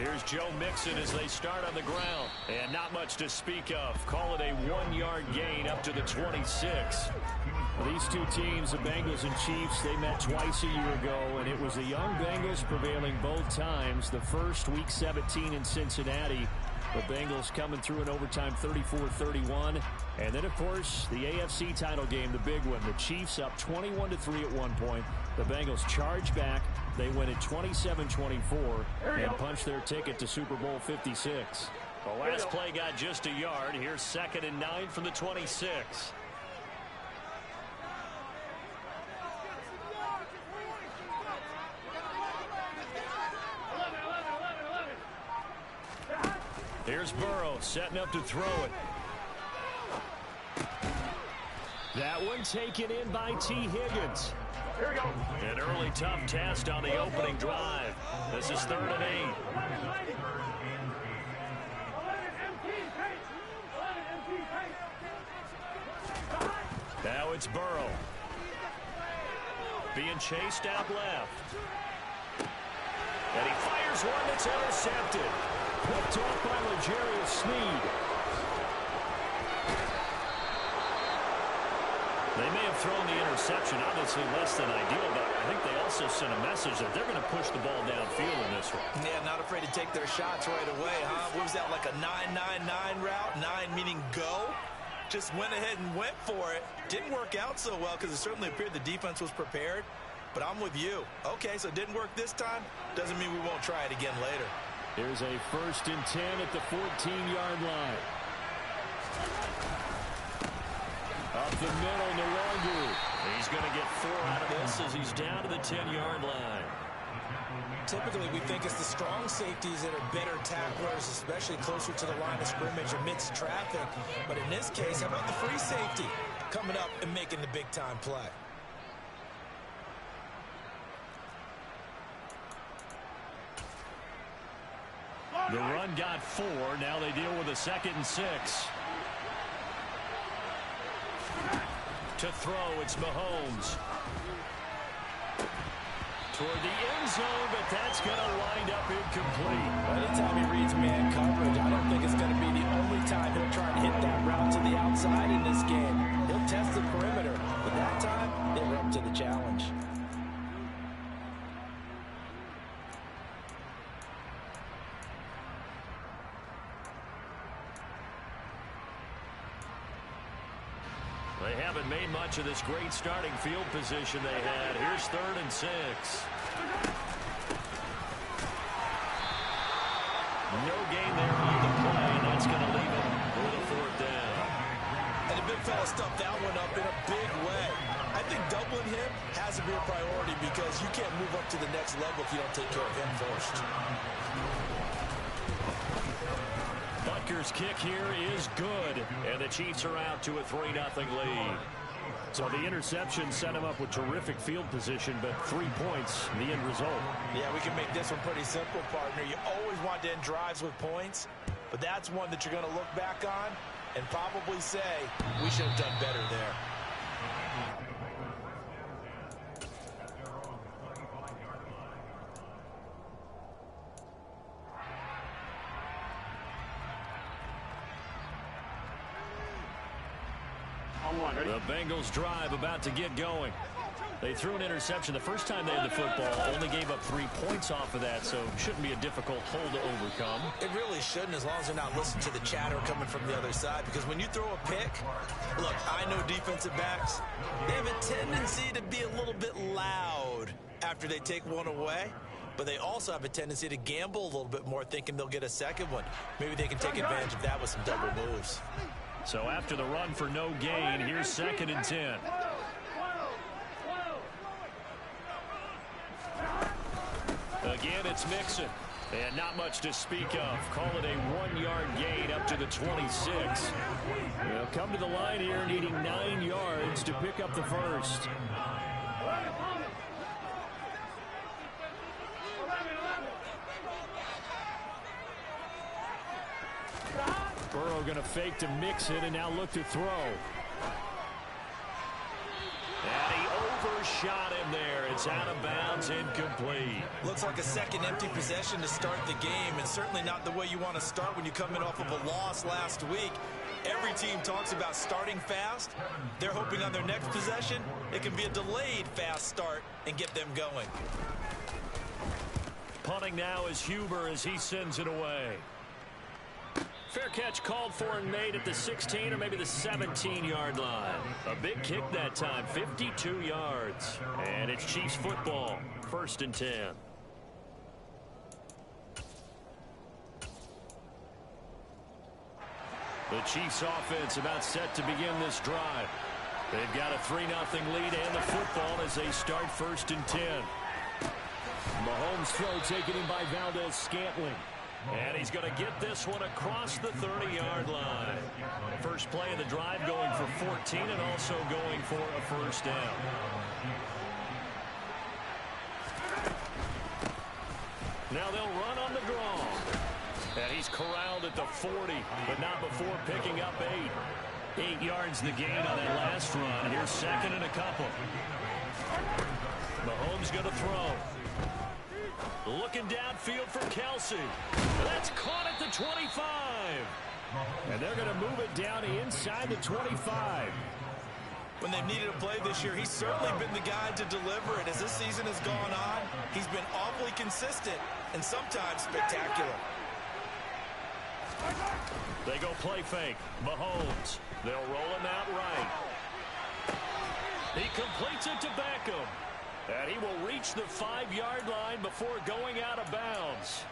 Here's Joe Mixon as they start on the ground. And not much to speak of. Call it a 1-yard gain up to the 26. Well, these two teams, the Bengals and Chiefs, they met twice a year ago, and it was the young Bengals prevailing both times. The first, Week 17 in Cincinnati. The Bengals coming through in overtime 34-31. And then, of course, the AFC title game, the big one. The Chiefs up 21-3 at one point. The Bengals charge back. They win it 27-24 and punch their ticket to Super Bowl 56. The last play got just a yard. Here's 2nd and 9 from the 26. Here's Burrow setting up to throw it. That one taken in by T. Higgins. Here we go. An early tough test on the opening drive. This is 3rd and 8. Now it's Burrow. Being chased out left. And he fires one that's intercepted. Picked off by L'Jarius Sneed. They may have thrown the interception, obviously less than ideal, but I think they also sent a message that they're going to push the ball downfield in this one. Yeah, not afraid to take their shots right away, huh? What was that, like a 9-9-9 route? 9 meaning go? Just went ahead and went for it. Didn't work out so well because it certainly appeared the defense was prepared. But I'm with you. Okay, so it didn't work this time. Doesn't mean we won't try it again later. Here's a 1st and 10 at the 14-yard line. Up the middle, Nwangu. He's going to get 4 out of this as he's down to the 10-yard line. Typically, we think it's the strong safeties that are better tacklers, especially closer to the line of scrimmage amidst traffic. But in this case, how about the free safety coming up and making the big-time play? The run got 4. Now they deal with a 2nd and 6. To throw, it's Mahomes. Toward the end zone, but that's going to wind up incomplete. Anytime he reads man coverage, I don't think it's going to be the only time he'll try and hit that route to the outside in this game. He'll test the perimeter, but that time, they were up to the challenge. They haven't made much of this great starting field position they had. Here's 3rd and 6. No gain there on the play, and that's going to leave it with a 4th down. And the big fella stuffed that one up in a big way. I think doubling him has to be a priority because you can't move up to the next level if you don't take care of him first. Butker's kick here is good, and the Chiefs are out to a 3-0 lead. So the interception set him up with terrific field position, but 3 points, the end result. Yeah, we can make this one pretty simple, partner. You always want to end drives with points, but that's one that you're going to look back on and probably say, we should have done better there. The Bengals drive about to get going. They threw an interception the first time they had the football, only gave up 3 points off of that, so shouldn't be a difficult hole to overcome. It really shouldn't, as long as they're not listening to the chatter coming from the other side, because when you throw a pick, look, I know defensive backs, they have a tendency to be a little bit loud after they take one away, but they also have a tendency to gamble a little bit more, thinking they'll get a second one. Maybe they can take advantage of that with some double moves. So after the run for no gain, here's 2nd and 10. Again, it's Mixon. And not much to speak of. Call it a 1-yard gain up to the 26. They'll come to the line here needing 9 yards to pick up the first. Burrow going to fake to Mixon and now look to throw. And he shot in there. It's out of bounds, incomplete. Looks like a second empty possession to start the game, and certainly not the way you want to start when you come in off of a loss last week. Every team talks about starting fast. They're hoping on their next possession it can be a delayed fast start and get them going. Punting now is Huber as he sends it away. Fair catch called for and made at the 16 or maybe the 17-yard line. A big kick that time, 52 yards. And it's Chiefs football, 1st and 10. The Chiefs offense about set to begin this drive. They've got a 3-0 lead and the football as they start 1st and 10. Mahomes' throw taken in by Valdez-Scantling. And he's going to get this one across the 30-yard line. First play of the drive going for 14 and also going for a first down. Now they'll run on the draw. And he's corralled at the 40, but not before picking up 8. 8 yards the gain on that last run. Here's 2nd and a couple. Mahomes going to throw. Looking downfield for Kelsey. That's caught at the 25. And they're going to move it down inside the 25. When they've needed a play this year, he's certainly been the guy to deliver it. As this season has gone on, he's been awfully consistent and sometimes spectacular. They go play fake. Mahomes. They'll roll him out right. He completes it to Beckham. And he will reach the 5-yard line before going out of bounds.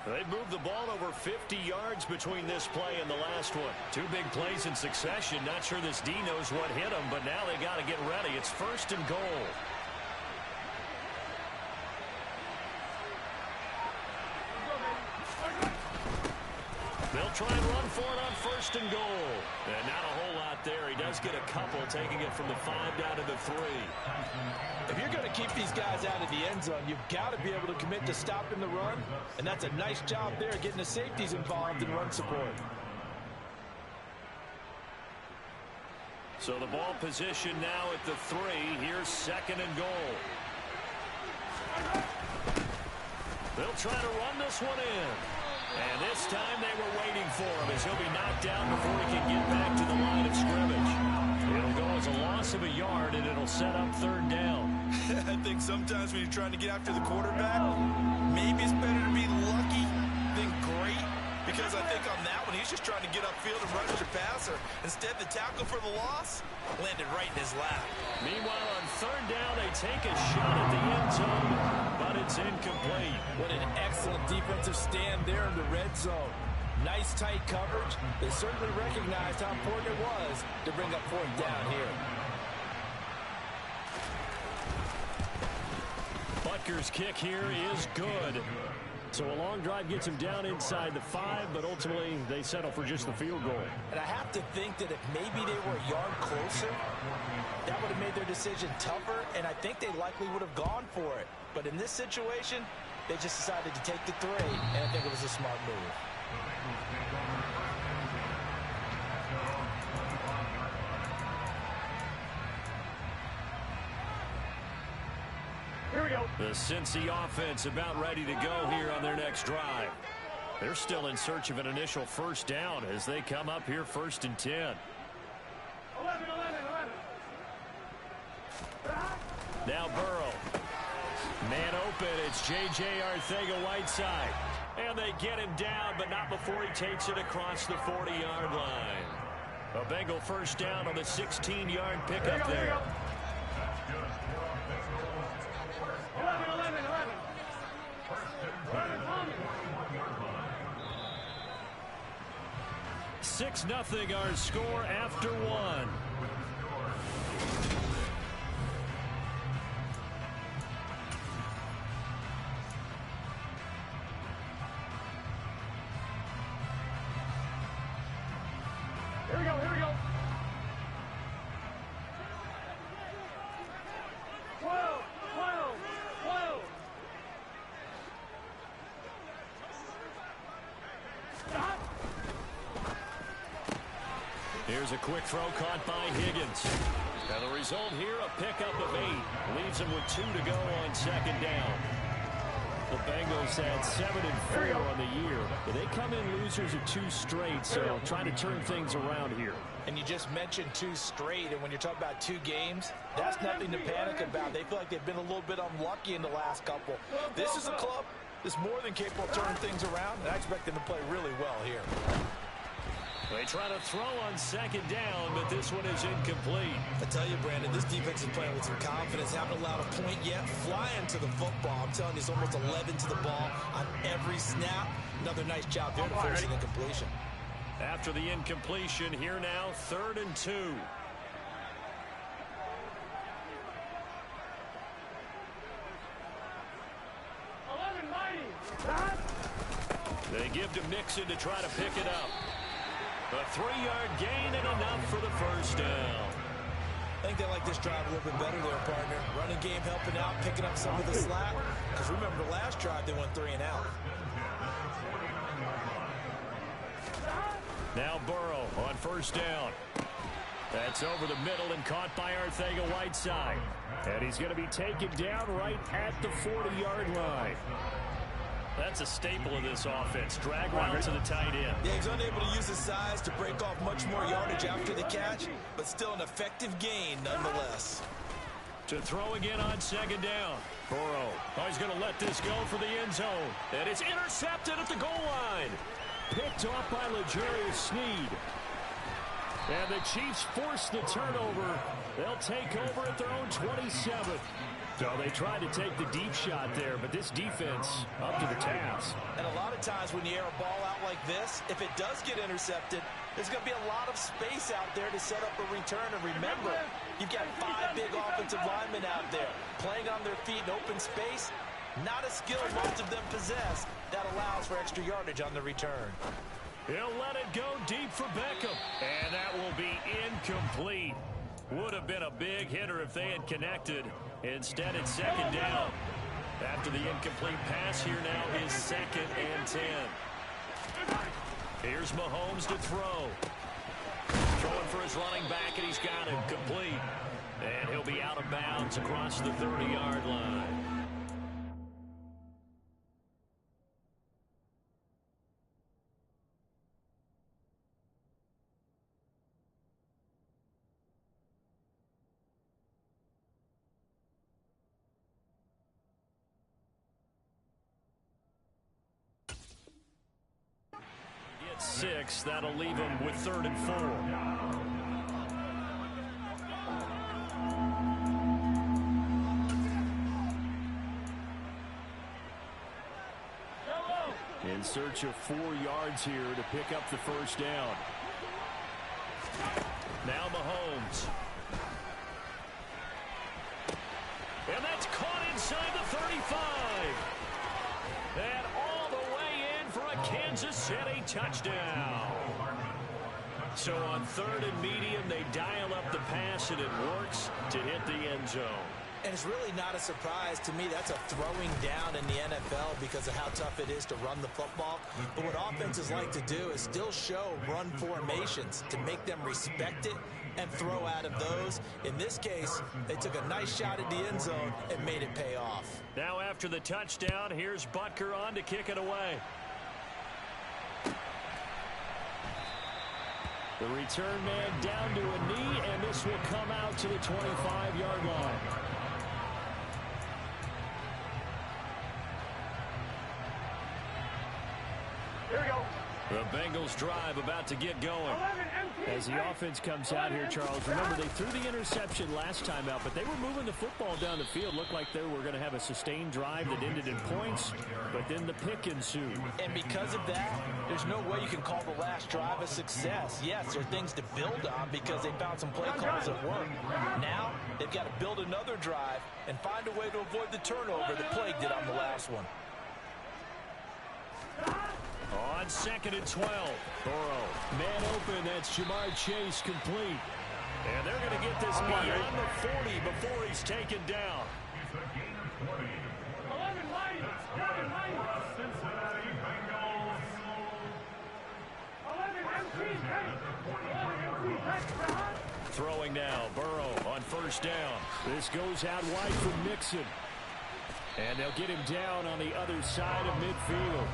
They've moved the ball over 50 yards between this play and the last one. 2 big plays in succession. Not sure this D knows what hit him, but now they got to get ready. It's 1st and goal. They'll try and run for it on 1st and goal. And not a whole lot there. He does get a couple, taking it from the 5 down to the 3. If you're going to keep these guys out of the end zone, you've got to be able to commit to stopping the run. And that's a nice job there, getting the safeties involved in run support. So the ball position now at the 3. Here's 2nd and goal. They'll try to run this one in. And this time they were waiting for him as he'll be knocked down before he can get back to the line of scrimmage. It'll go as a loss of a yard, and it'll set up 3rd down. I think sometimes when you're trying to get after the quarterback, maybe it's better to be lucky than great. Because I think on that one, he's just trying to get upfield and rush the passer. Instead, the tackle for the loss landed right in his lap. Meanwhile, on 3rd down, they take a shot at the end zone, but it's incomplete. What an excellent defensive stand there in the red zone. Nice tight coverage. They certainly recognized how important it was to bring up 4th down here. Butker's kick here is good. So a long drive gets him down inside the 5, but ultimately they settle for just the field goal. And I have to think that if maybe they were a yard closer, that would have made their decision tougher, and I think they likely would have gone for it. But in this situation, they just decided to take the 3, and I think it was a smart move. Here we go. The Cincy offense about ready to go here on their next drive. They're still in search of an initial 1st down as they come up here 1st and 10. 11. Now Burrow. Man open. It's J.J. Arcega-Whiteside. And they get him down, but not before he takes it across the 40-yard line. A Bengal 1st down on the 16-yard pickup there. 6-0 our score after 1. Here we go. Here's a quick throw caught by Higgins. And the result here, a pickup of 8. Leaves them with 2 to go on second down. The Bengals had 7-4 on the year. But they come in losers of 2 straight, so trying to turn things around here. And you just mentioned 2 straight, and when you're talking about 2 games, that's nothing to panic about. They feel like they've been a little bit unlucky in the last couple. This is a club that's more than capable of turning things around, and I expect them to play really well here. They try to throw on second down, but this one is incomplete. I tell you, Brandon, this defense is playing with some confidence. Haven't allowed a point yet. Flying to the football. I'm telling you, it's almost 11 to the ball on every snap. Another nice job there to force an incompletion. After the incompletion, here now, 3rd and 2. They give to Mixon to try to pick it up. A 3-yard gain and enough for the first down. I think they like this drive a little bit better there, partner. Running game helping out, picking up some of the slack. Because remember, the last drive, they went 3 and out. Now Burrow on first down. That's over the middle and caught by Arcega-Whiteside. And he's going to be taken down right at the 40-yard line. That's a staple of this offense. Drag route to the tight end. Yeah, he's unable to use his size to break off much more yardage after the catch, but still an effective gain nonetheless. To throw again on second down. Burrow. Oh, he's going to let this go for the end zone. And it's intercepted at the goal line. Picked off by L'Jarius Sneed. And the Chiefs force the turnover. They'll take over at their own 27. So they tried to take the deep shot there, but this defense up to the task. And a lot of times when you air a ball out like this, if it does get intercepted, there's going to be a lot of space out there to set up a return. And remember, you've got 5 big offensive linemen out there playing on their feet in open space. Not a skill most of them possess that allows for extra yardage on the return. He'll let it go deep for Beckham. And that will be incomplete. Would have been a big hitter if they had connected. Instead, it's second down. After the incomplete pass, here now is 2nd and 10. Here's Mahomes to throw. Throwing for his running back, and he's got it complete. And he'll be out of bounds across the 30-yard line. It's 6. That'll leave him with 3rd and 4. In search of 4 yards here to pick up the first down. Now Mahomes. And that's caught inside the 35. And all the way in for a Kansas City touchdown. So on 3rd and medium, they dial up the pass, and it works to hit the end zone. And it's really not a surprise to me. That's a throwing down in the NFL because of how tough it is to run the football. But what offenses like to do is still show run formations to make them respect it and throw out of those. In this case, they took a nice shot at the end zone and made it pay off. Now after the touchdown, here's Butker on to kick it away. The return man down to a knee, and this will come out to the 25-yard line. The Bengals drive about to get going. As the offense comes out here, Charles, remember they threw the interception last time out, but they were moving the football down the field. Looked like they were going to have a sustained drive that ended in points, but then the pick ensued. And because of that, there's no way you can call the last drive a success. Yes, there are things to build on because they found some play calls that work. Now, they've got to build another drive and find a way to avoid the turnover that plagued it on the last one. On 2nd and 12, Burrow. Man open, that's Jamar Chase complete. And they're going to get this beyond the 40 before he's taken down. Throw throwing now. Burrow on first down. This goes out wide for Mixon. And they'll get him down on the other side of midfield.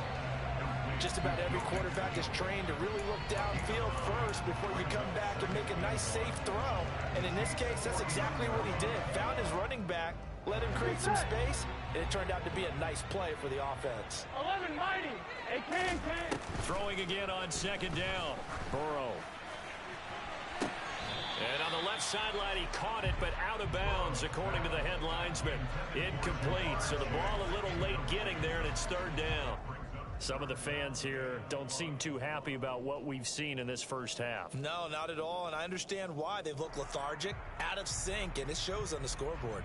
Just about every quarterback is trained to really look downfield first before you come back and make a nice, safe throw. And in this case, that's exactly what he did. Found his running back, let him create some space, and it turned out to be a nice play for the offense. 11 mighty. Hey, can. Throwing again on second down. Burrow. And on the left sideline, he caught it, but out of bounds, according to the head linesman. Incomplete, so the ball a little late getting there, and it's third down. Some of the fans here don't seem too happy about what we've seen in this first half. No, not at all, and I understand why. They've looked lethargic, out of sync, and it shows on the scoreboard.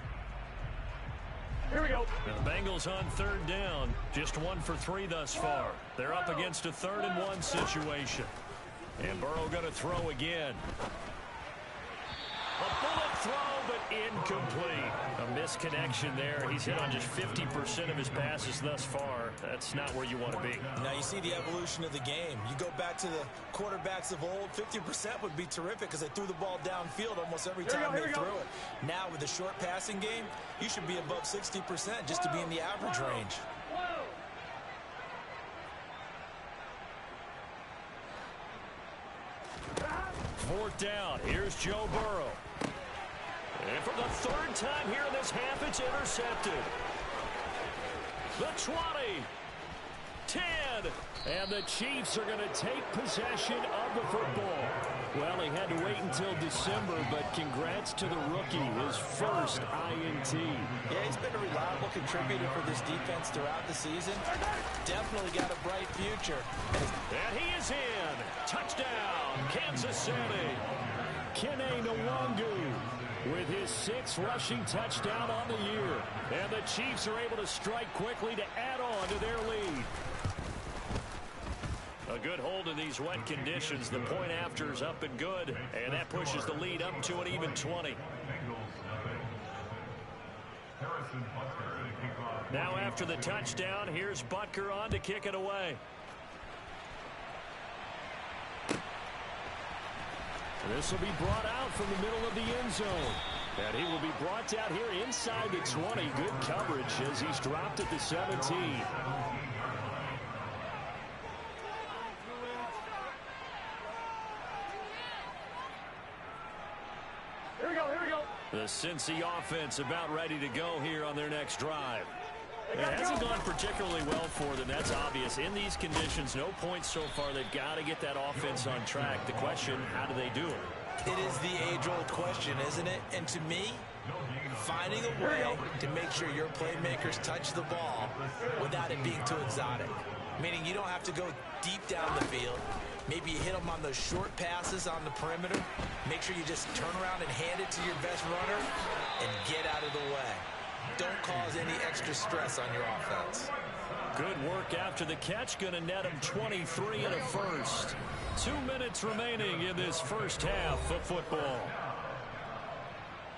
Here we go. Now the Bengals on third down, just 1 for 3 thus far. They're up against a 3rd-and-1 situation. And Burrow going to throw again. A bullet throw, but incomplete. A misconnection there. He's hit on just 50% of his passes thus far. That's not where you want to be. Now you see the evolution of the game. You go back to the quarterbacks of old, 50% would be terrific because they threw the ball downfield almost every time they threw it. Now with the short passing game, you should be above 60% just to be in the average range. Fourth down. Here's Joe Burrow. And for the 3rd time here in this half, it's intercepted. The 20. 10. And the Chiefs are going to take possession of the football. Well, he had to wait until December, but congrats to the rookie, his first INT. Yeah, he's been a reliable contributor for this defense throughout the season. Definitely got a bright future. And he is in. Touchdown, Kansas City. Kene Nwangu with his 6th rushing touchdown on the year. And the Chiefs are able to strike quickly to add on to their lead. A good hold in these wet conditions. The point after is up and good, and that pushes the lead up to an even 20. Now after the touchdown, here's Butker on to kick it away. This will be brought out from the middle of the end zone. And he will be brought down here inside the 20. Good coverage as he's dropped at the 17. Here we go. The Cincy offense about ready to go here on their next drive. It hasn't gone particularly well for them. That's obvious. In these conditions, no points so far. They've got to get that offense on track. The question, how do they do it? It is the age-old question, isn't it? And to me, finding a way to make sure your playmakers touch the ball without it being too exotic. Meaning you don't have to go deep down the field. Maybe you hit them on those short passes on the perimeter. Make sure you just turn around and hand it to your best runner and get out of the way. Don't cause any extra stress on your offense. Good work after the catch. Going to net him 23 and a first. 2 minutes remaining in this first half of football.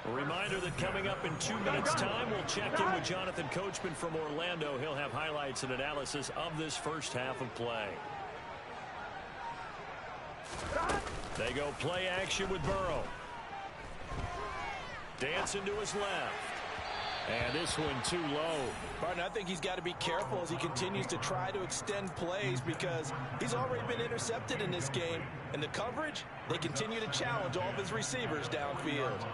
A reminder that coming up in 2 minutes' time, we'll check in with Jonathan Coachman from Orlando. He'll have highlights and analysis of this first half of play. They go play action with Burrow. Dancing to his left. And this one too low. Martin, I think he's got to be careful as he continues to try to extend plays because he's already been intercepted in this game. And the coverage, they continue to challenge all of his receivers downfield.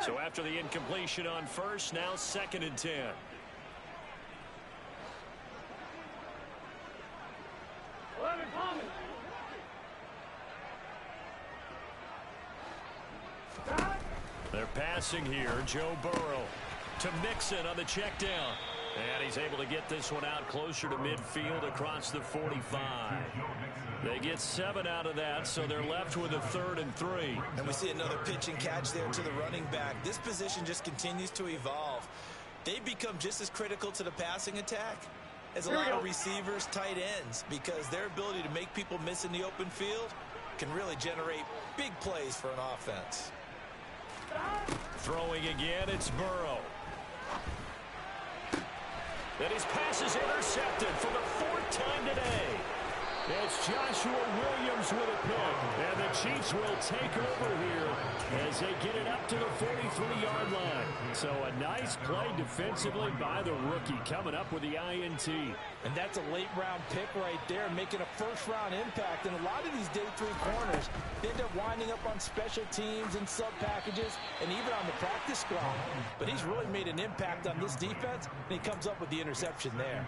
So after the incompletion on first, now 2nd and 10. 11 coming. They're passing here. Joe Burrow to Mixon on the check down. And he's able to get this one out closer to midfield across the 45. They get 7 out of that, so they're left with a 3rd and 3. And we see another pitch and catch there to the running back. This position just continues to evolve. They've become just as critical to the passing attack as a lot of receivers, tight ends, because their ability to make people miss in the open field can really generate big plays for an offense. Throwing again, it's Burrow. Then his pass is intercepted for the 4th time today. It's Joshua Williams with a pick. And the Chiefs will take over here as they get it up to the 43-yard line. So a nice play defensively by the rookie coming up with the INT. And that's a late-round pick right there, making a first-round impact. And a lot of these day 3 corners, they end up winding up on special teams and sub-packages and even on the practice squad. But he's really made an impact on this defense, and he comes up with the interception there.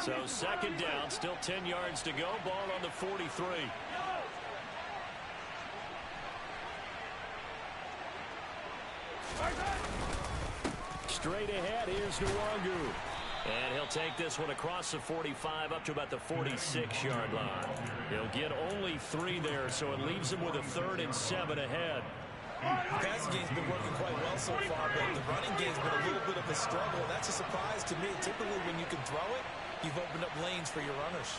So second down, still 10 yards to go. Ball on the 43. Straight ahead, here's Nwangu. And he'll take this one across the 45 up to about the 46-yard line. He'll get only 3 there, so it leaves him with a 3rd and 7 ahead. The passing game's been working quite well so far, but the running game's been a little bit of a struggle. That's a surprise to me. Typically, when you can throw it, you've opened up lanes for your runners.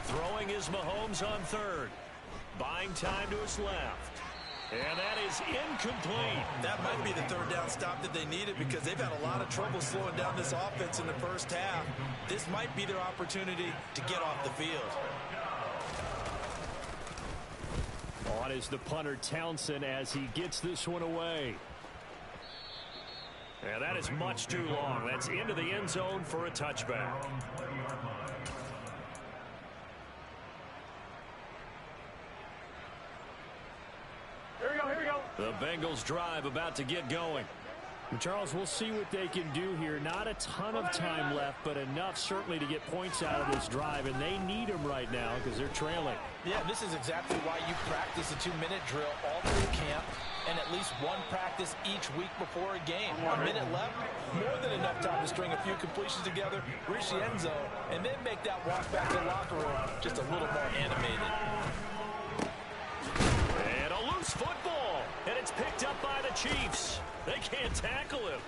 Throwing is Mahomes on 3rd. Buying time to his left. And that is incomplete. That might be the 3rd down stop that they needed because they've had a lot of trouble slowing down this offense in the first half. This might be their opportunity to get off the field. On is the punter Townsend as he gets this one away. And that is much too long. That's into the end zone for a touchback. Here we go, here we go. The Bengals drive about to get going. And Charles, we'll see what they can do here. Not a ton of time left, but enough certainly to get points out of this drive. And they need them right now because they're trailing. Yeah, this is exactly why you practice a 2-minute drill all through camp and at least one practice each week before a game. A minute left, more than enough time to string a few completions together, reach the end zone, and then make that walk back to the locker room just a little more animated. And a loose football, and it's picked up by the Chiefs. They can't tackle him.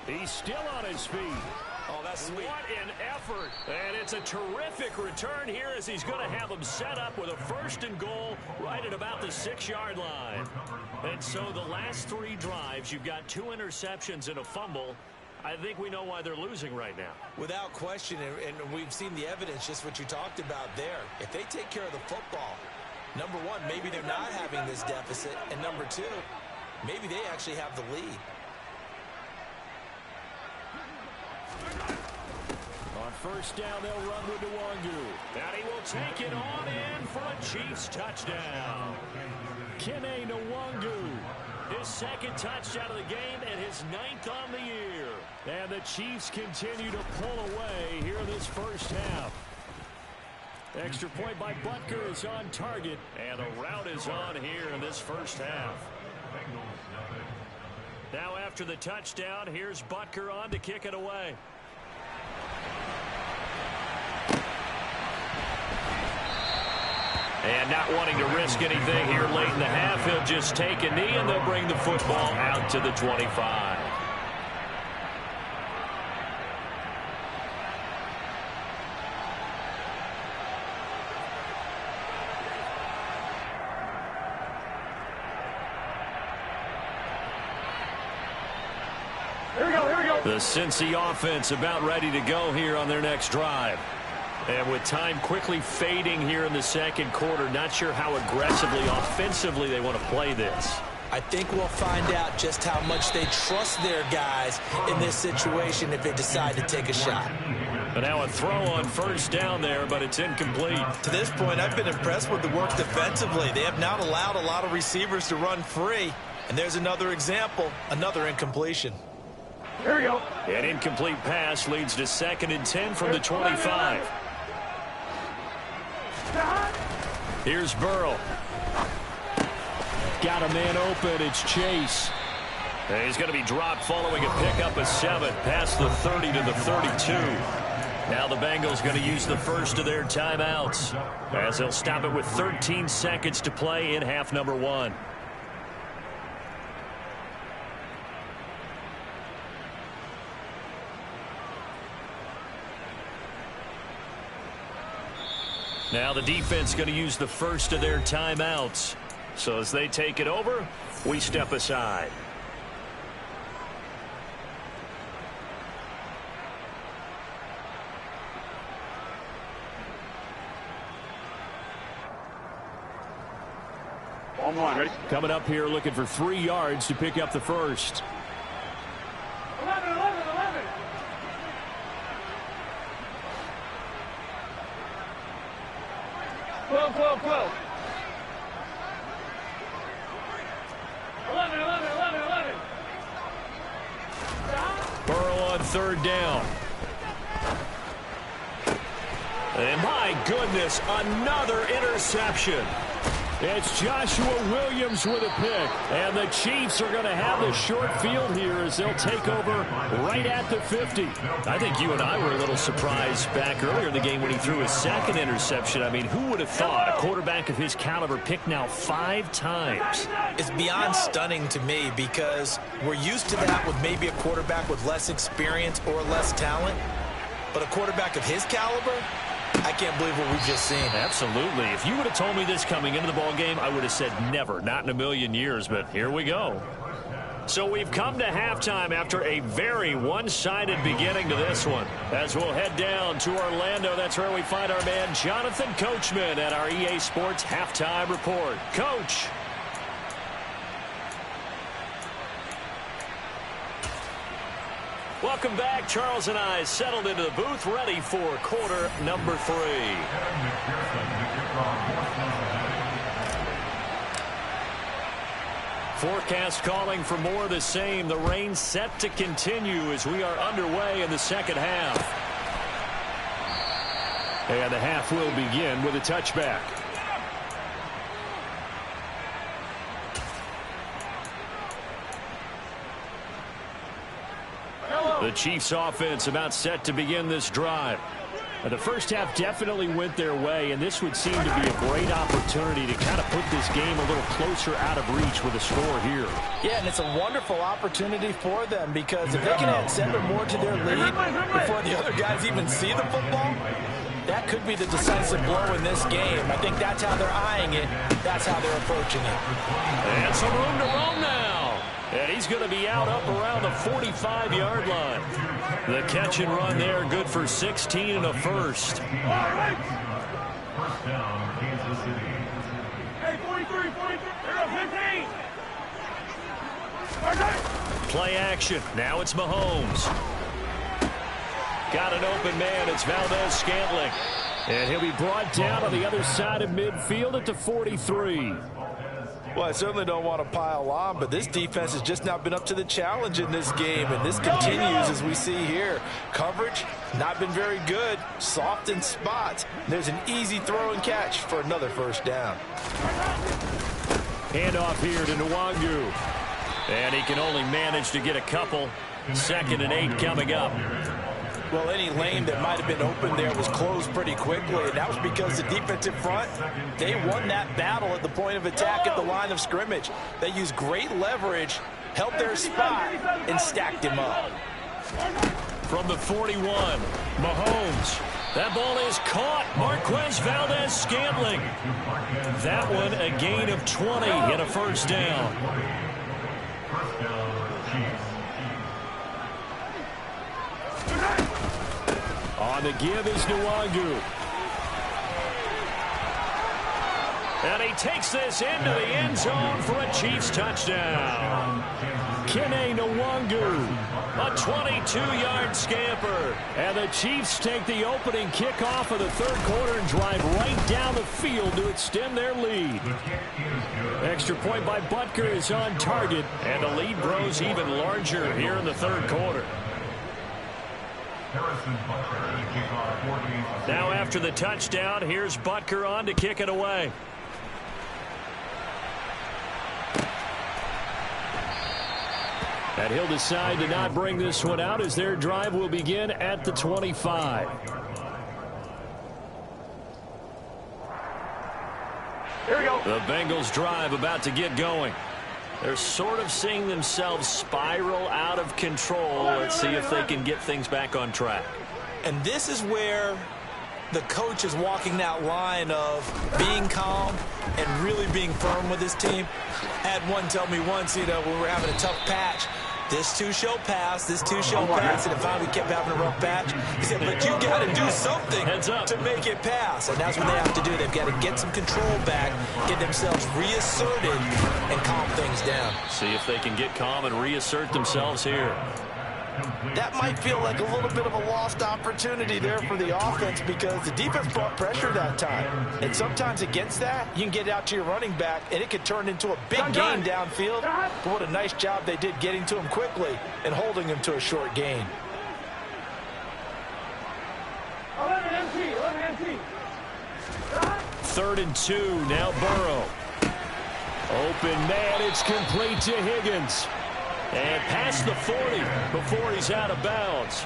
He's still on his feet. Oh, that's sweet. What an effort. And it's a terrific return here as he's going to have them set up with a 1st and goal right at about the 6-yard line. And so the last 3 drives, you've got 2 interceptions and a fumble. I think we know why they're losing right now. Without question, and we've seen the evidence, just what you talked about there. If they take care of the football, number 1, maybe they're not having this deficit. And number 2, maybe they actually have the lead. On 1st down, they'll run with Nwangu. And he will take it on in for a Chiefs touchdown. Kene Nwangu, his 2nd touchdown of the game and his 9th on the year. And the Chiefs continue to pull away here in this first half. Extra point by Butker is on target. And the route is on here in this first half. Now after the touchdown, here's Butker on to kick it away. And not wanting to risk anything here late in the half, he'll just take a knee and they'll bring the football out to the 25. Here we go, here we go. The Cincy offense about ready to go here on their next drive. And with time quickly fading here in the 2nd quarter, not sure how aggressively, offensively they want to play this. I think we'll find out just how much they trust their guys in this situation if they decide to take a shot. But now a throw on 1st down there, but it's incomplete. To this point, I've been impressed with the work defensively. They have not allowed a lot of receivers to run free. And there's another example, another incompletion. Here we go. An incomplete pass leads to 2nd and 10 from the 25. Here's Burrow. Got a man open. It's Chase. And he's going to be dropped following a pickup of 7 past the 30 to the 32. Now the Bengals going to use the first of their timeouts as they'll stop it with 13 seconds to play in half number 1. Now the defense going to use the first of their timeouts. So as they take it over, we step aside. and 1. Ready? Coming up here looking for 3 yards to pick up the first. 11, 11, 11. Twelve, 12, 12. 11, 11, 11, 11. Burrow on 3rd down. And my goodness, another interception. It's Joshua Williams with a pick. And the Chiefs are going to have the short field here as they'll take over right at the 50. I think you and I were a little surprised back earlier in the game when he threw his 2nd interception. I mean, who would have thought a quarterback of his caliber picked now 5 times? It's beyond stunning to me because we're used to that with maybe a quarterback with less experience or less talent. But a quarterback of his caliber, I can't believe what we've just seen. Absolutely. If you would have told me this coming into the ball game, I would have said never, not in a million years, but here we go. So we've come to halftime after a very one-sided beginning to this one. As we'll head down to Orlando, that's where we find our man Jonathan Coachman at our EA Sports Halftime Report. Coach. Welcome back. Charles and I settled into the booth, ready for quarter number 3. Forecast calling for more of the same. The rain set to continue as we are underway in the second half. And the half will begin with a touchback. The Chiefs offense about set to begin this drive. The first half definitely went their way, and this would seem to be a great opportunity to kind of put this game a little closer out of reach with a score here. Yeah, and it's a wonderful opportunity for them because if they can add 7 more to their lead before the other guys even see the football, that could be the decisive blow in this game. I think that's how they're eyeing it. That's how they're approaching it. And some room to roam now. And he's going to be out up around the 45-yard line. The catch and run there, good for 16 and a first. Hey, 43, 43, 15. Play action. Now it's Mahomes. Got an open man. It's Valdez-Scantling. And he'll be brought down on the other side of midfield at the 43. Well, I certainly don't want to pile on, but this defense has just not been up to the challenge in this game, and this continues as we see here. Coverage, not been very good, soft in spots. There's an easy throw and catch for another first down. Handoff here to Nwangu. And he can only manage to get a couple. 2nd and 8 coming up. Well, any lane that might have been open there was closed pretty quickly, and that was because the defensive front, they won that battle at the point of attack at the line of scrimmage. They used great leverage, held their spot, and stacked him up. From the 41, Mahomes. That ball is caught. Marquez Valdez-Scantling. That one a gain of 20 and a first down. On the give is Nwangu. And he takes this into the end zone for a Chiefs touchdown. Kene Nwangu, a 22-yard scamper. And the Chiefs take the opening kickoff of the 3rd quarter and drive right down the field to extend their lead. Extra point by Butker is on target, and the lead grows even larger here in the 3rd quarter. Now after the touchdown, here's Butker on to kick it away. And he'll decide to not bring this one out as their drive will begin at the 25. Here we go. The Bengals drive about to get going. They're sort of seeing themselves spiral out of control. Let's see if they can get things back on track. And this is where the coach is walking that line of being calm and really being firm with his team. I had one tell me once, when we were having a tough patch, This too shall pass. This too shall pass. And if finally kept having a rough patch, he said, but you got to do something to make it pass. And that's what they have to do. They've got to get some control back, get themselves reasserted, and calm things down. See if they can get calm and reassert themselves here. That might feel like a little bit of a lost opportunity there for the offense because the defense brought pressure that time. And sometimes against that, you can get out to your running back, and it could turn into a big gain downfield. But what a nice job they did getting to him quickly and holding him to a short gain. 3rd and 2, now Burrow. Open man, it's complete to Higgins. And past the 40 before he's out of bounds.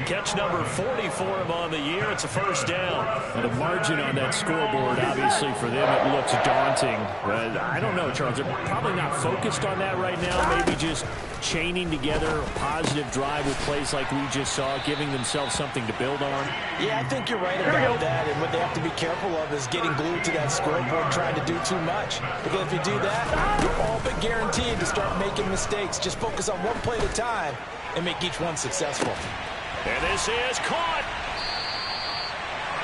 Catch number 40 for him on the year. It's a first down. And the margin on that scoreboard, obviously, for them, it looks daunting. But I don't know, Charles. They're probably not focused on that right now. Maybe just chaining together a positive drive with plays like we just saw, giving themselves something to build on. Yeah, I think you're right about that. And what they have to be careful of is getting glued to that scoreboard, trying to do too much. Because if you do that, you're all but guaranteed to start making mistakes. Just focus on one play at a time and make each one successful. And this is caught.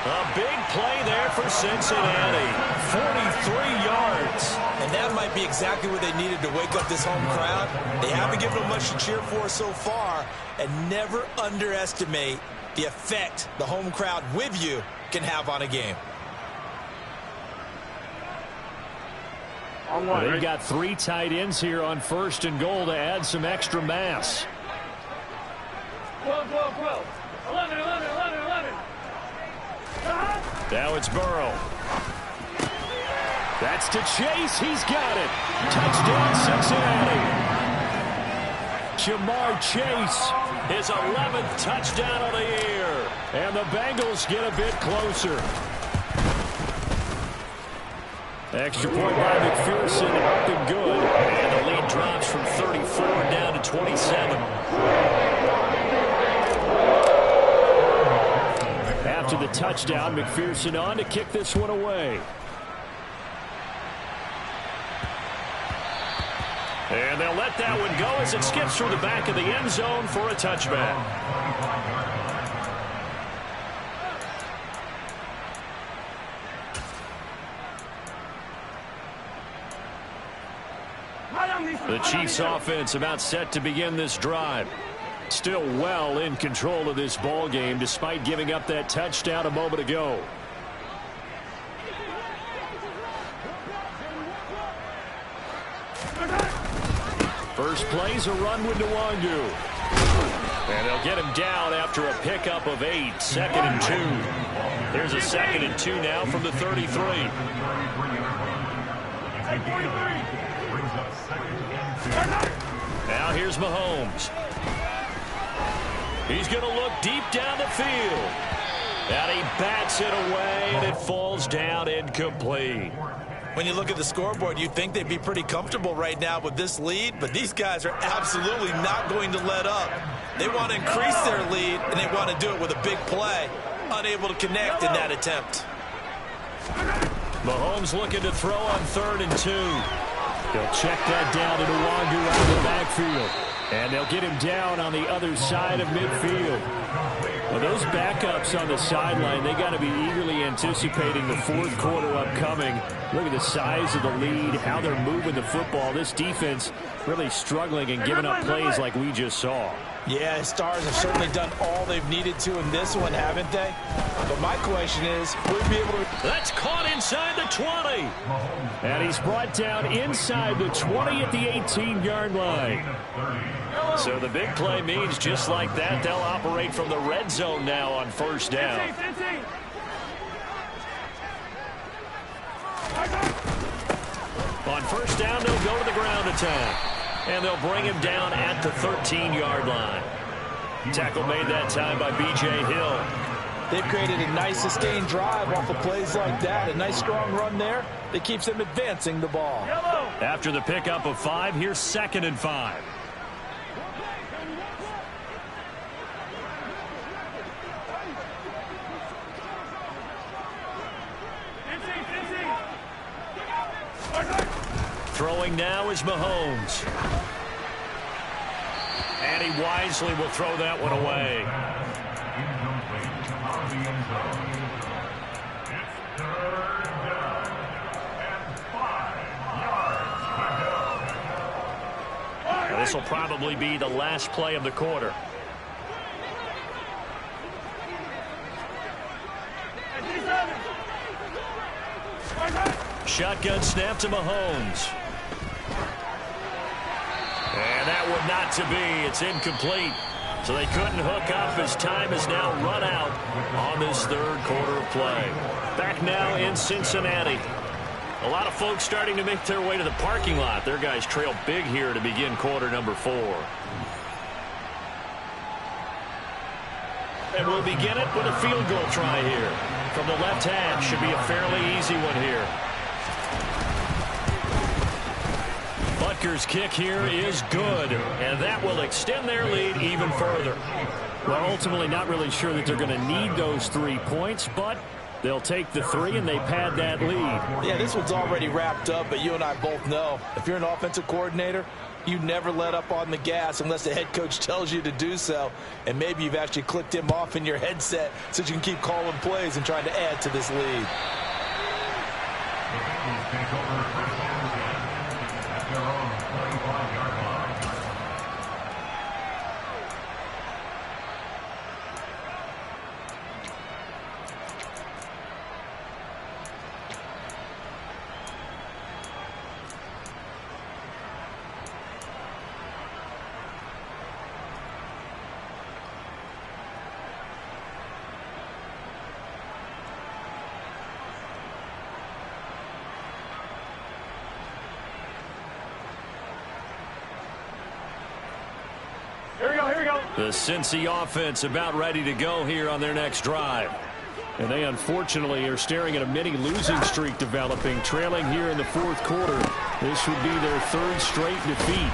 A big play there for Cincinnati. 43 yards. And that might be exactly what they needed to wake up this home crowd. They haven't given them much to cheer for so far. And never underestimate the effect the home crowd with you can have on a game. They've got 3 tight ends here on 1st and goal to add some extra mass. 12, 12, 12. 11, 11, 11, 11. Now it's Burrow. That's to Chase. He's got it. Touchdown, Cincinnati. Jamar Chase, his 11th touchdown of the year. And the Bengals get a bit closer. Extra point by McPherson, up and good. And the lead drops from 34 down to 27. After the touchdown, McPherson on to kick this one away. And they'll let that one go as it skips through the back of the end zone for a touchback. The Chiefs offense about set to begin this drive. Still well in control of this ball game despite giving up that touchdown a moment ago. First play's a run with Nwangu. And they'll get him down after a pickup of 8. 2nd and 2. There's a 2nd and 2 now from the 33. Now here's Mahomes. He's going to look deep down the field. And he bats it away, and it falls down incomplete. When you look at the scoreboard, you'd think they'd be pretty comfortable right now with this lead, but these guys are absolutely not going to let up. They want to increase their lead, and they want to do it with a big play. Unable to connect in that attempt. Mahomes looking to throw on 3rd and 2. They'll check that down to Nwangu out of the backfield. And they'll get him down on the other side of midfield. Well, those backups on the sideline, they got to be eagerly anticipating the 4th quarter upcoming. Look at the size of the lead, how they're moving the football. This defense really struggling and giving up plays like we just saw. Yeah, Stars have certainly done all they've needed to in this one, haven't they? But my question is, will we be able to... That's caught inside the 20. And he's brought down inside the 20 at the 18-yard line. So the big play means just like that, they'll operate from the red zone now on 1st down. On 1st down, they'll go to the ground attack. And they'll bring him down at the 13-yard line. Tackle made that time by B.J. Hill. They've created a nice sustained drive off of plays like that. A nice strong run there that keeps them advancing the ball. After the pickup of 5, here's 2nd and 5. Throwing now is Mahomes. And he wisely will throw that one away. This will probably be the last play of the quarter. Shotgun snap to Mahomes. And that would not to be. It's incomplete. So they couldn't hook up as time is now run out on this third quarter of play. Back now in Cincinnati. A lot of folks starting to make their way to the parking lot. Their guys trail big here to begin quarter number 4. And we'll begin it with a field goal try here. From the left hash, should be a fairly easy one here. Butker's kick here is good, and that will extend their lead even further. Well, ultimately not really sure that they're going to need those 3 points, but they'll take the 3 and they pad that lead. Yeah, this one's already wrapped up, but you and I both know if you're an offensive coordinator, you never let up on the gas unless the head coach tells you to do so. And maybe you've actually clicked him off in your headset so you can keep calling plays and trying to add to this lead. The Cincy offense about ready to go here on their next drive. And they unfortunately are staring at a mini losing streak developing, trailing here in the fourth quarter. This would be their 3rd straight defeat.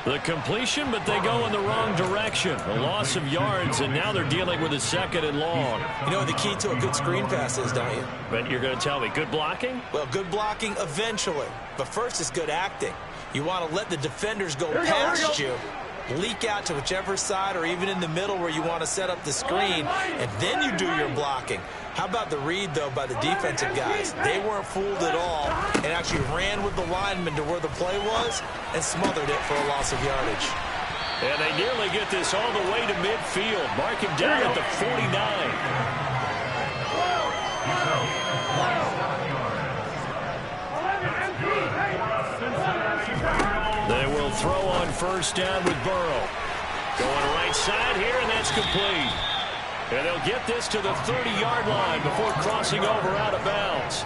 The completion, but they go in the wrong direction. A loss of yards, and now they're dealing with a 2nd and long. You know what the key to a good screen pass is, don't you? But you're going to tell me, good blocking? Well, good blocking eventually. But first it's good acting. You want to let the defenders go past you, leak out to whichever side or even in the middle where you want to set up the screen, and then you do your blocking. How about the read, though, by the defensive guys? They weren't fooled at all and actually ran with the lineman to where the play was and smothered it for a loss of yardage. And they nearly get this all the way to midfield. Mark him down at the 49. They will throw on first down with Burrow. Going right side here, and that's complete. And they'll get this to the 30-yard line before crossing over out of bounds.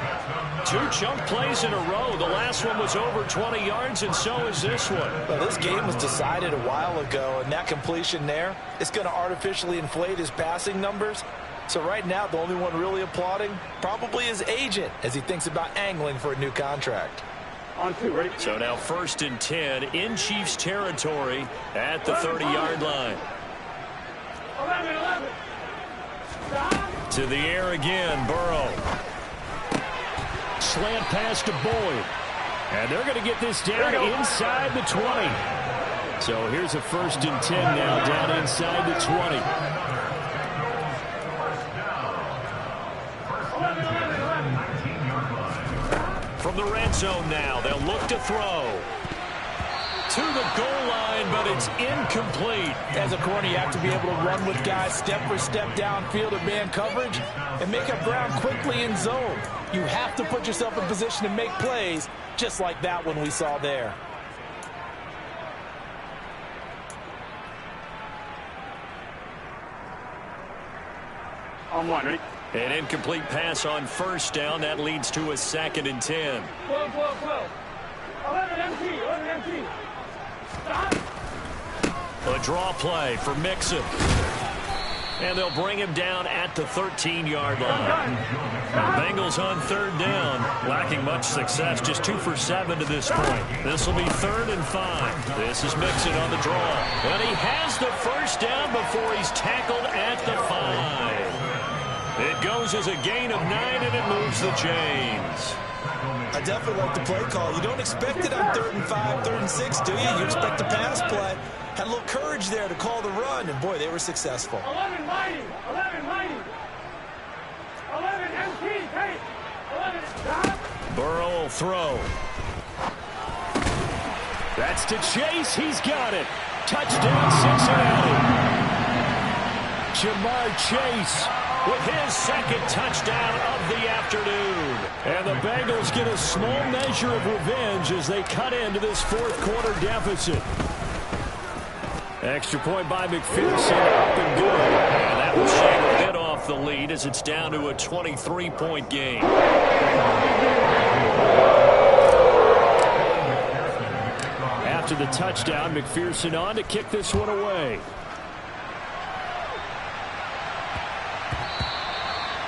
2 chunk plays in a row. The last one was over 20 yards, and so is this one. Well, this game was decided a while ago, and that completion there is going to artificially inflate his passing numbers. So right now, the only one really applauding probably his agent as he thinks about angling for a new contract. On 2, ready? So now 1st and 10 in Chiefs territory at the 30-yard line. 11. To the air again, Burrow. Slant pass to Boyd. And they're going to get this down inside the 20. So here's a 1st and 10 now down inside the 20. From the red zone now, they'll look to throw. To the goal line, but it's incomplete. As a corner, you have to be able to run with guys step for step downfield of man coverage and make up ground quickly in zone. You have to put yourself in position to make plays, just like that one we saw there. On 1, ready? An incomplete pass on first down. That leads to a 2nd and 10. 12. 11 MT. Stop. A draw play for Mixon. And they'll bring him down at the 13-yard line. The Bengals on 3rd down, lacking much success, just 2 for 7 to this point. This will be 3rd and 5. This is Mixon on the draw. And he has the first down before he's tackled at the 5. It goes as a gain of 9, and it moves the chains. I definitely like the play call. You don't expect it on 3rd and 5, 3rd and 6, do you? You expect a pass play. Had a little courage there to call the run, and boy, they were successful. 11 mighty, 11 mighty, 11 MT, hey, 11 stop. Burrow will throw. That's to Chase. He's got it. Touchdown, Cincinnati. Jamar Chase with his second touchdown of the afternoon. And the Bengals get a small measure of revenge as they cut into this fourth quarter deficit. Extra point by McPherson, up and good. And that will shave a bit off the lead as it's down to a 23-point game. After the touchdown, McPherson on to kick this one away.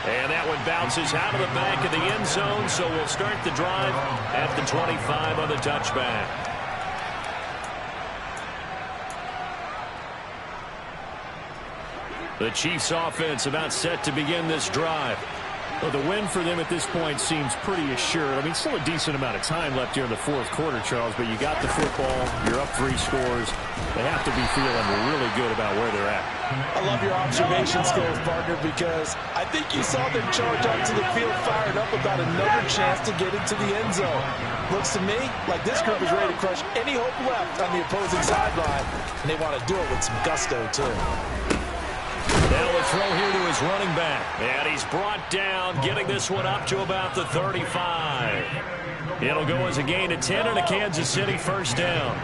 And that one bounces out of the back of the end zone, so we'll start the drive at the 25 on the touchback. The Chiefs offense about set to begin this drive. Well, the win for them at this point seems pretty assured. I mean, still a decent amount of time left here in the fourth quarter, Charles, but you got the football, you're up 3 scores. They have to be feeling really good about where they're at. I love your observation skills, partner, because I think you saw them charge onto the field fired up about another chance to get into the end zone. Looks to me like this group is ready to crush any hope left on the opposing sideline, and they want to do it with some gusto, too. Now a throw here to his running back. And he's brought down, getting this one up to about the 35. It'll go as a gain of 10 and a Kansas City first down.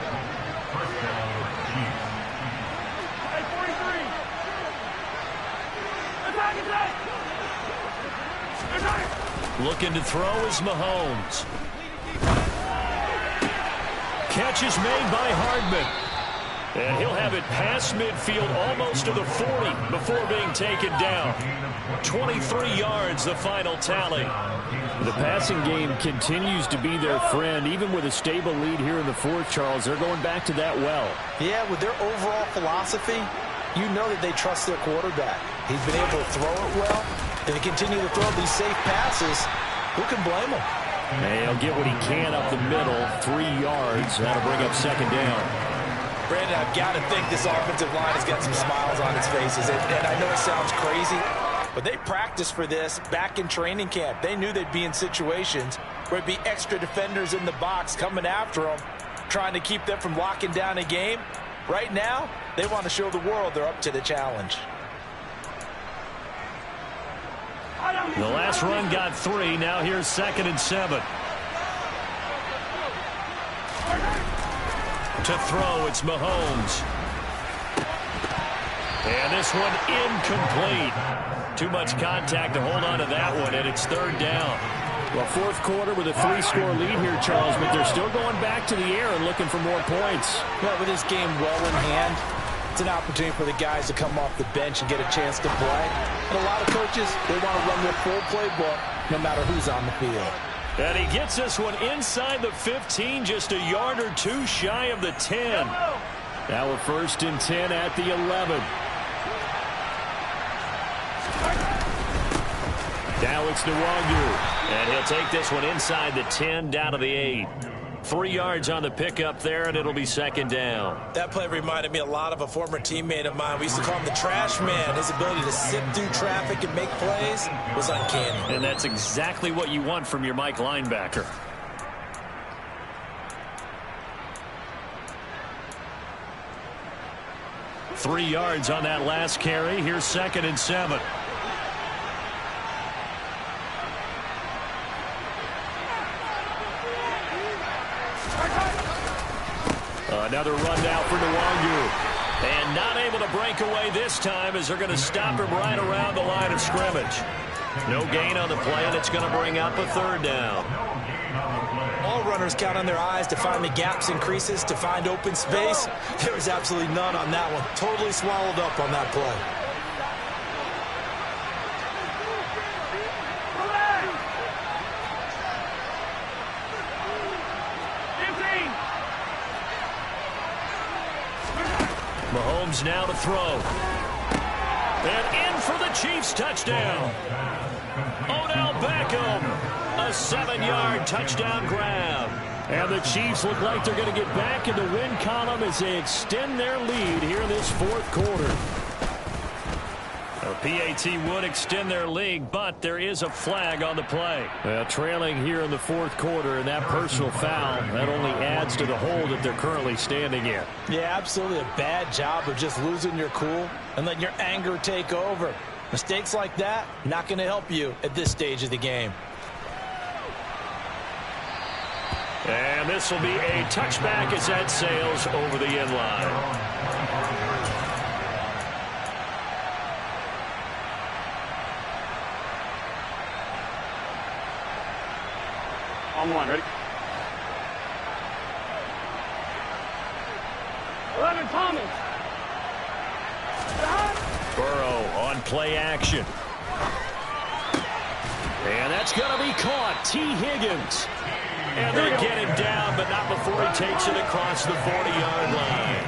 Looking to throw is Mahomes. Catch is made by Hardman. And he'll have it past midfield almost to the 40 before being taken down. 23 yards, the final tally. The passing game continues to be their friend. Even with a stable lead here in the fourth, Charles, they're going back to that well. Yeah, with their overall philosophy, you know that they trust their quarterback. He's been able to throw it well. If they continue to throw these safe passes, who can blame him? And he'll get what he can up the middle, 3 yards. That'll bring up second down. Brandon, I've got to think this offensive line has got some smiles on its faces. And I know it sounds crazy, but they practiced for this back in training camp. They knew they'd be in situations where it'd be extra defenders in the box coming after them, trying to keep them from locking down a game. Right now, they want to show the world they're up to the challenge. The last run got 3. Now here's 2nd and 7. To throw, it's Mahomes. And this one incomplete. Too much contact to hold on to that one, and it's 3rd down. Well, fourth quarter with a 3-score lead here, Charles, but they're still going back to the air and looking for more points. Yeah, with this game well in hand, it's an opportunity for the guys to come off the bench and get a chance to play. And a lot of coaches, they want to run their full playbook no matter who's on the field. And he gets this one inside the 15, just a yard or 2 shy of the 10. Now we're 1st and 10 at the 11. Now it's Nwangu. And he'll take this one inside the 10, down to the 8. 3 yards on the pickup there, and it'll be 2nd down. That play reminded me a lot of a former teammate of mine. We used to call him the trash man. His ability to sit through traffic and make plays was uncanny. And that's exactly what you want from your Mike linebacker. Three yards on that last carry. Here's 2nd and 7. Another run now for Nwangu. And not able to break away this time as they're going to stop him right around the line of scrimmage. No gain on the play, and it's going to bring up a 3rd down. All runners count on their eyes to find the gaps and creases, to find open space. There was absolutely none on that one. Totally swallowed up on that play. Mahomes now to throw. And in for the Chiefs touchdown. Odell Beckham, a 7-yard touchdown grab. And the Chiefs look like they're going to get back in the win column as they extend their lead here in this fourth quarter. A PAT would extend their lead, but there is a flag on the play. Trailing here in the fourth quarter, and that personal foul, that only adds to the hole that they're currently standing in. Yeah, absolutely a bad job of just losing your cool and letting your anger take over. Mistakes like that, not going to help you at this stage of the game. And this will be a touchback as that sails over the end line. On one, ready? 11, Thomas. Burrow on play action. And that's going to be caught. T. Higgins. And they get him down, but not before he takes it across the 40-yard line.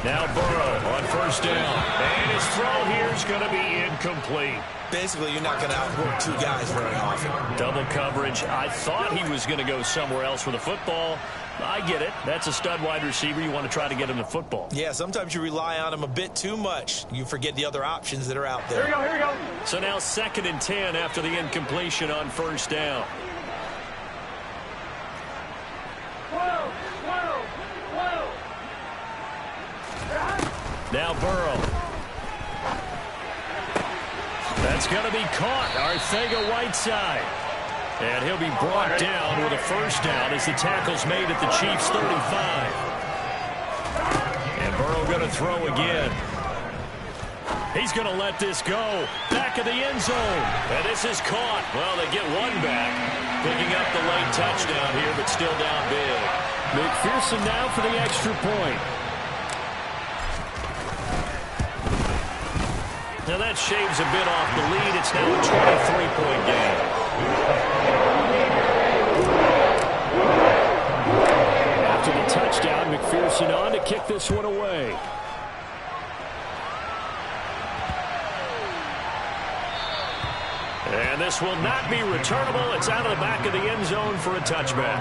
Now Burrow on first down. And his throw here is going to be incomplete. Basically, you're not going to outwork two guys very often. Double coverage. I thought he was going to go somewhere else with the football. I get it. That's a stud wide receiver. You want to try to get him the football. Yeah, sometimes you rely on him a bit too much. You forget the other options that are out there. Here we go. So now 2nd and 10 after the incompletion on first down. 12. Now Burrow. That's going to be caught. Arcega-Whiteside. And he'll be brought down with a first down as the tackle's made at the Chiefs' 35. And Burrow going to throw again. He's going to let this go. Back of the end zone. And this is caught. Well, they get one back. Picking up the late touchdown here, but still down big. McPherson now for the extra point. Now that shaves a bit off the lead. It's now a 23-point game. After the touchdown, McPherson on to kick this one away. And this will not be returnable. It's out of the back of the end zone for a touchback.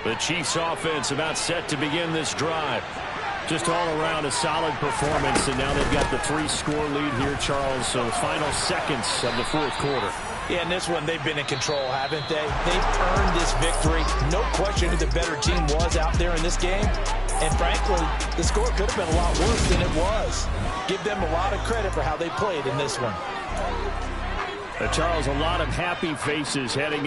The Chiefs offense about set to begin this drive. Just all around a solid performance, and now they've got the 3-score lead here, Charles. So final seconds of the fourth quarter. Yeah, in this one, they've been in control, haven't they? They've earned this victory. No question who the better team was out there in this game. And frankly, the score could have been a lot worse than it was. Give them a lot of credit for how they played in this one. Charles, a lot of happy faces heading